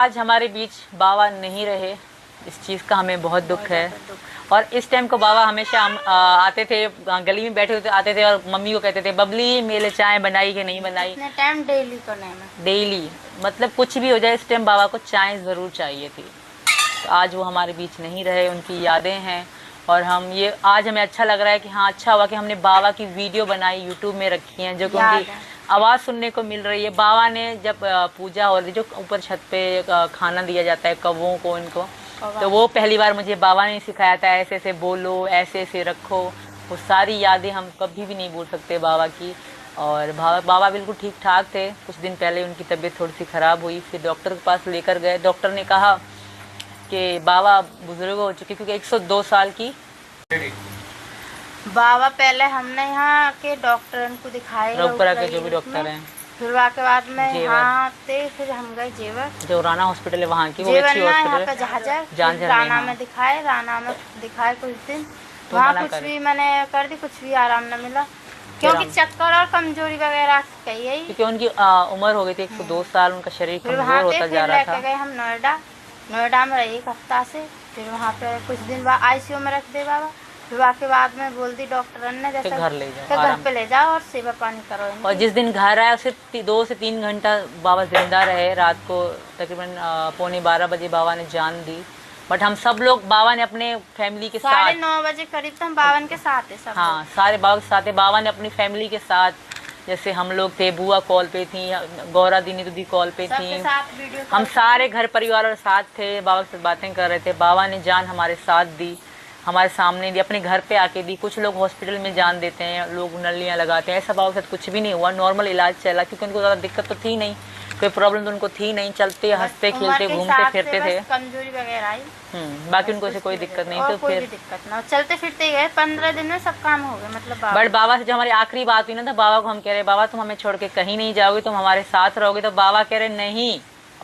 आज हमारे बीच बाबा नहीं रहे, इस चीज़ का हमें बहुत दुख है। और इस टाइम को बाबा हमेशा हम आते थे, गली में बैठे होते आते थे और मम्मी को कहते थे बबली मेरे लिए चाय बनाई कि नहीं बनाई। इतने टाइम डेली का नेम है, डेली मतलब कुछ भी हो जाए इस टाइम बाबा को चाय ज़रूर चाहिए थी। तो आज वो हमारे बीच नहीं रहे, उनकी यादें हैं। और हम ये आज हमें अच्छा लग रहा है कि हाँ अच्छा हुआ कि हमने बाबा की वीडियो बनाई, यूट्यूब में रखी हैं, जो कि उनकी आवाज़ सुनने को मिल रही है। बाबा ने जब पूजा हो रही, जो ऊपर छत पे खाना दिया जाता है कौवों को, इनको, तो वो पहली बार मुझे बाबा ने सिखाया था, ऐसे ऐसे बोलो, ऐसे ऐसे रखो। वो सारी यादें हम कभी भी नहीं भूल सकते बाबा की। और बाबा बिल्कुल ठीक ठाक थे। कुछ दिन पहले उनकी तबीयत थोड़ी सी ख़राब हुई, फिर डॉक्टर के पास लेकर गए। डॉक्टर ने कहा कि बाबा बुजुर्ग हो चुके, क्योंकि 102 साल की। बाबा पहले हमने यहाँ के डॉक्टर को दिखाए, रोपरा के जो भी डॉक्टर हैं, फिर के बाद में यहाँ आते, फिर हम गए जेवर, जो राना हॉस्पिटल है वहाँ की, वो जेवर अच्छी ना यहाँ हॉस्पिटल पे है। जहाजर राना में दिखाए, राना में दिखाए कुछ दिन, तो वहाँ कुछ भी मैंने कर दी, कुछ भी आराम न मिला, क्योंकि चक्कर और कमजोरी वगैरह कही है, क्योंकि उनकी उम्र हो गई थी 102 साल, उनका शरीर कमजोर होता जा रहा था। गए हम नोएडा में रही 1 हफ्ता से, फिर वहाँ पे कुछ दिन बाद आईसीयू में रख दे बाबा। फिर के बाद में बोल दी डॉक्टर ने जैसे घर ले जाओ, घर पे ले जाओ और सेवा पानी करो। और जिस दिन घर आया सिर्फ 2 से 3 घंटा बाबा जिंदा रहे। रात को तकरीबन 11:45 बजे बाबा ने जान दी। बट हम सब लोग बाबा ने अपने फैमिली के साथ 9:30 बजे करीब तो हम बाबा के साथ है सब। हाँ, सारे बाबा के साथ है। बाबा ने अपनी फैमिली के साथ, जैसे हम लोग थे, बुआ कॉल पे थी, गौरा दी नीतू दी कॉल पे थी, हम सारे घर परिवार और साथ थे, बाबा के साथ बातें कर रहे थे। बाबा ने जान हमारे साथ दी, हमारे सामने दी, अपने घर पे आके दी। कुछ लोग हॉस्पिटल में जान देते हैं, लोग नलियाँ लगाते हैं, ऐसा बाबा के साथ कुछ भी नहीं हुआ। नॉर्मल इलाज चला, क्योंकि उनको ज़्यादा दिक्कत तो थी नहीं, कोई प्रॉब्लम तो उनको थी नहीं, चलते हंसते खेलते घूमते फिरते थे। कमजोरी वगैरह आई, बाकी उनको ऐसे कोई दिक्कत नहीं। तो फिर दिक्कत ना, चलते फिरते गए, 15 दिन में सब काम हो गए। मतलब बट बाबा से जो हमारी आखिरी बात हुई ना, तो बाबा को हम कह रहे बाबा तुम हमें छोड़ के कहीं नहीं जाओगे, तुम हमारे साथ रहोगे। तो बाबा कह रहे नहीं,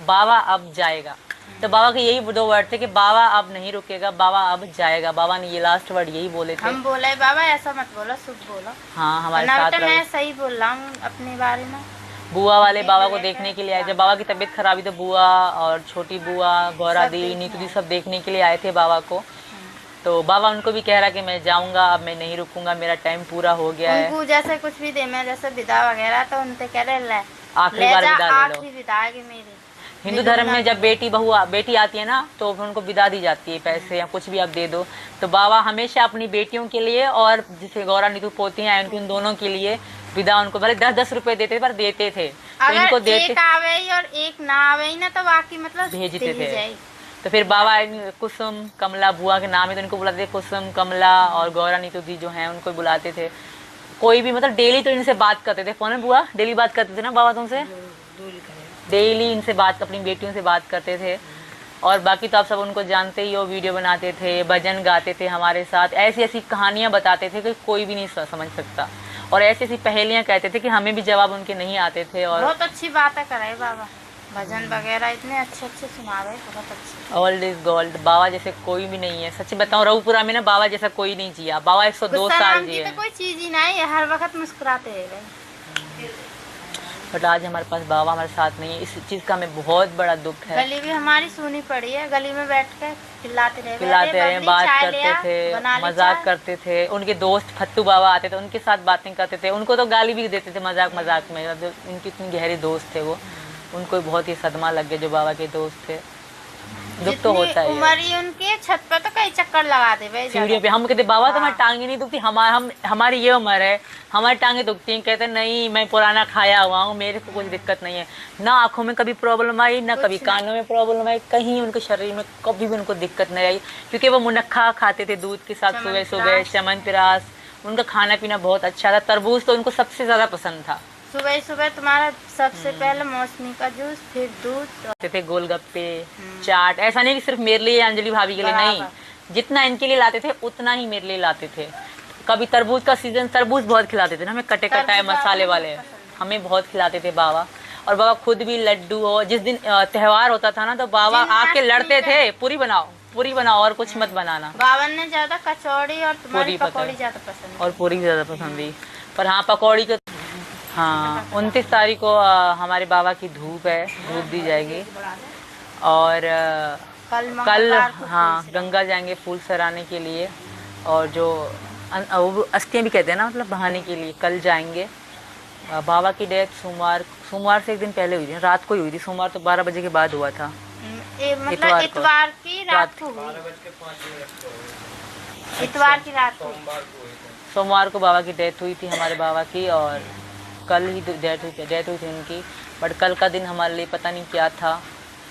बाबा अब जाएगा। तो बाबा के यही 2 वर्ड थे कि बाबा अब नहीं रुकेगा, बाबा अब जाएगा। बाबा ने ये लास्ट वर्ड यही बोले थे। हम बोले बाबा ऐसा मत बोलो, शुभ बोलो। हाँ, हमारे साथ मैं सही बोल रहा हूँ अपने बारे में। बुआ वाले बाबा को देखने के लिए आए। जब बाबा की तबीयत खराब हुई तो बुआ और छोटी बुआ, गौरा दी, नीतू दी सब देखने के लिए आए थे बाबा को। तो बाबा उनको भी कह रहा कि मैं जाऊंगा, अब मैं नहीं रुकूंगा, मेरा टाइम पूरा हो गया है। उनको जैसे कुछ भी दे, मैं जैसे विदा वगैरह, तो उनसे कह रहे आखिरी बार विदा ले लो। आखिरी विदा है मेरी। हिंदू धर्म में जब बेटी आती है ना, तो उनको विदा दी जाती है, पैसे या कुछ भी आप दे दो। तो बाबा हमेशा अपनी बेटियों के लिए, और जिसे गौरा नीतू पोतियां हैं उन दोनों के लिए विदा, उनको भले 10-10 रुपए देते पर देते थे। तो इनको देते, एक आवे और एक ना आवे ना, तो बाकी मतलब भेजते थे। तो फिर बाबा कुसुम कमला, बुआ के नाम है तो इनको बुलाते थे कुसुम कमला, और गौरा नीतू दी जो हैं उनको बुलाते थे। कोई भी मतलब डेली तो इनसे बात करते थे। फोन में बुआ डेली बात करते थे ना बाबा तुमसे, डेली इनसे बात, अपनी बेटियों से बात करते थे। और बाकी तो आप सब उनको जानते ही हो, वीडियो बनाते थे, भजन गाते थे हमारे साथ, ऐसी ऐसी कहानियाँ बताते थे कि कोई भी नहीं समझ सकता, और ऐसी ऐसी पहेलियाँ कहते थे कि हमें भी जवाब उनके नहीं आते थे। और बहुत अच्छी बातें कराए बाबा, भजन वगैरह इतने अच्छे अच्छे सुना रहे, बहुत अच्छे। ओल्ड इज गोल्ड, बाबा जैसे कोई भी नहीं है। सच बताऊं, रघुपुरा में ना बाबा जैसा कोई नहीं जिया। बाबा 102 साल जिए। तो कोई चीज ही नहीं है, हर वक्त मुस्कुराते रहे। बट आज हमारे पास बाबा हमारे साथ नहीं है, इस चीज़ का हमें बहुत बड़ा दुख है। गली भी हमारी सुनी पड़ी है, गली में बैठ के चिल्लाते रहे, बात करते थे, मजाक करते थे। उनके दोस्त फत्तू बाबा आते थे, उनके साथ बातें करते थे, उनको तो गाली भी देते थे मजाक मजाक में। उनकी इतनी गहरी दोस्त थे वो, उनको बहुत ही सदमा लग गया जो बाबा के दोस्त थे। दुख तो होता है। उमरी उनके छत पे तो कई चक्कर लगा दे सीढ़ियों पे। हम कहते बाबा तुम्हारी टांगे नहीं दुखती, हमारी ये उम्र है, हमारी टांगे दुखती हैं। कहते नहीं, मैं पुराना खाया हुआ हूँ, मेरे को कुछ दिक्कत नहीं है। ना आंखों में कभी प्रॉब्लम आई, ना कभी कानों में प्रॉब्लम आई, कहीं उनके शरीर में कभी भी उनको दिक्कत नहीं आई, क्योंकि वो मुनक्खा खाते थे दूध के साथ सुबह सुबह, च्यवनप्राश। उनका खाना पीना बहुत अच्छा था। तरबूज तो उनको सबसे ज़्यादा पसंद था। सुबह सुबह तुम्हारा सबसे पहले मौसमी का जूस, फिर दूध थे, गोलगप्पे, चाट। ऐसा नहीं कि सिर्फ मेरे लिए, अंजलि भाभी के लिए नहीं, जितना इनके लिए लाते थे उतना ही मेरे लिए लाते थे। कभी तरबूज का सीजन, तरबूज बहुत खिलाते थे ना हमें, कटे कटाए मसाले वाले, हमें बहुत खिलाते थे बाबा। और बाबा खुद भी लड्डू, और जिस दिन त्योहार होता था ना, तो बाबा आके लड़ते थे, पूरी बनाओ और कुछ मत बनाना। बाबा ने ज्यादा कचौड़ी और तुम्हारी पकौड़ी ज्यादा पसंद, और पूरी ज्यादा पसंद थी। पर हाँ, पकौड़ी को हाँ 29 तारीख को हमारे बाबा की धूप है, धूप दी जाएगी। और कल कल मंगलवार को हाँ फूल गंगा जाएंगे फूल सराने के लिए, और जो वो अस्थियाँ भी कहते हैं ना, मतलब बहाने के लिए कल जाएंगे। बाबा की डेथ सोमवार से एक दिन पहले हुई थी, रात को ही हुई थी। सोमवार तो 12 बजे के बाद हुआ था। मतलब इतवार की रात को हुई। इतवार की रात को, सोमवार को बाबा की डेथ हुई थी हमारे बाबा की, और कल ही डेथ हुई थी उनकी। बट कल का दिन हमारे लिए पता नहीं क्या था,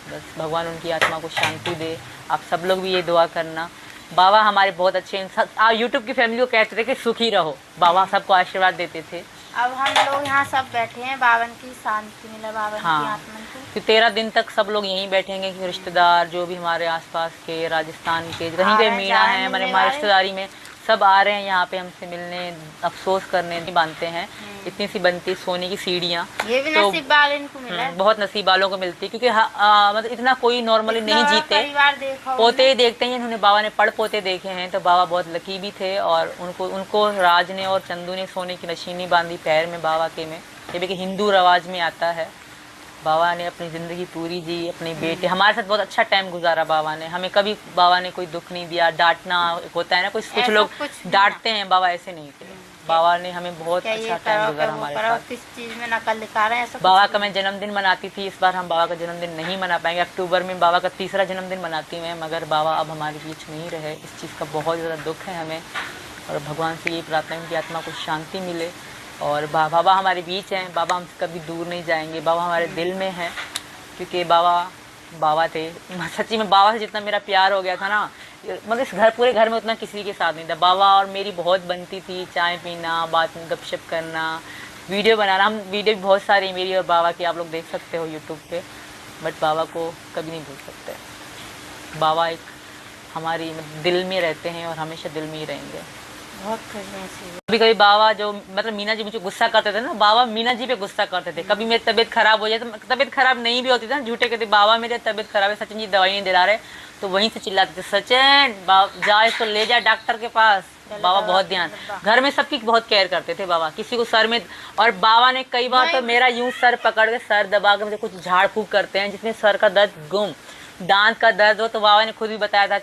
बस भगवान उनकी आत्मा को शांति दे। आप सब लोग भी ये दुआ करना। बाबा हमारे बहुत अच्छे यूट्यूब की फैमिली को कहते थे कि सुखी रहो, बाबा सबको आशीर्वाद देते थे। अब हम लोग यहाँ सब बैठे हैं, बावन की शांति मिले, बावन की आत्मा को। कि 13 दिन तक सब लोग यहीं बैठेंगे, कि रिश्तेदार जो भी हमारे आसपास के, राजस्थान के कहीं पे मीणा है, हमारे रिश्तेदारी में सब आ रहे हैं यहाँ पे हमसे मिलने, अफसोस करने नहीं बांधते हैं। इतनी सी बनती सोने की सीढ़ियाँ, ये भी तो नसीब वाले इनको मिला है। बहुत नसीब वालों को मिलती है, क्योंकि मतलब इतना कोई नॉर्मली नहीं जीते, पोते ही देखते हैं। इन्होंने बाबा ने पढ़ पोते देखे हैं, तो बाबा बहुत लकी भी थे। और उनको राज ने और चंदू ने सोने की नशीनी बांधी पैर में बाबा के में। ये भी कि हिंदू रवाज में आता है। बाबा ने अपनी ज़िंदगी पूरी जी, अपने बेटे हमारे साथ बहुत अच्छा टाइम गुजारा बाबा ने। हमें कभी बाबा ने कोई दुख नहीं दिया, डांटना होता है ना, कुछ लोग डांटते हैं, बाबा ऐसे नहीं थे। बाबा ने हमें बहुत अच्छा टाइम गुजारा हमारे साथ। किस चीज़ में नकल दिखा रहे हैं। बाबा का मैं जन्मदिन मनाती थी, इस बार हम बाबा का जन्मदिन नहीं मना पाएंगे। अक्टूबर में बाबा का 3रा जन्मदिन मनाती मैं, मगर बाबा अब हमारे बीच नहीं रहे। इस चीज़ का बहुत ज़्यादा दुख है हमें, और भगवान से यही प्रार्थना है उनकी आत्मा को शांति मिले। और बाबा हमारे बीच हैं, बाबा हमसे कभी दूर नहीं जाएंगे, बाबा हमारे दिल में हैं, क्योंकि बाबा थे। सच्ची में बाबा से जितना मेरा प्यार हो गया था ना, मतलब इस पूरे घर में उतना किसी के साथ नहीं था। बाबा और मेरी बहुत बनती थी, चाय पीना, बात में गपशप करना, वीडियो बनाना। हम वीडियो भी बहुत सारी मेरी और बाबा की आप लोग देख सकते हो यूट्यूब पे, बट बाबा को कभी नहीं भूल सकते। बाबा एक हमारी दिल में रहते हैं और हमेशा दिल में ही रहेंगे। बहुत कभी कभी बाबा जो मतलब मीना जी मुझे गुस्सा करते थे ना, बाबा मीना जी पे गुस्सा करते थे। कभी मेरी तबीयत खराब हो जाए, तो तबीयत खराब नहीं भी होती थी ना, झूठे कहते बाबा मेरी तबीयत खराब है, सचिन जी दवाई नहीं दिला रहे, तो वहीं से चिल्लाते थे, सचिन जा इसको ले जा डॉक्टर के पास। बाबा बहुत ध्यान, घर में सबकी बहुत केयर करते थे बाबा, किसी को सर में। और बाबा ने कई बार तो मेरा यूं सर पकड़ के सर दबा के मुझे कुछ झाड़ फूक करते हैं, जिसमें सर का दर्द गुम, दांत का दर्द हो, तो बाबा ने खुद भी बताया था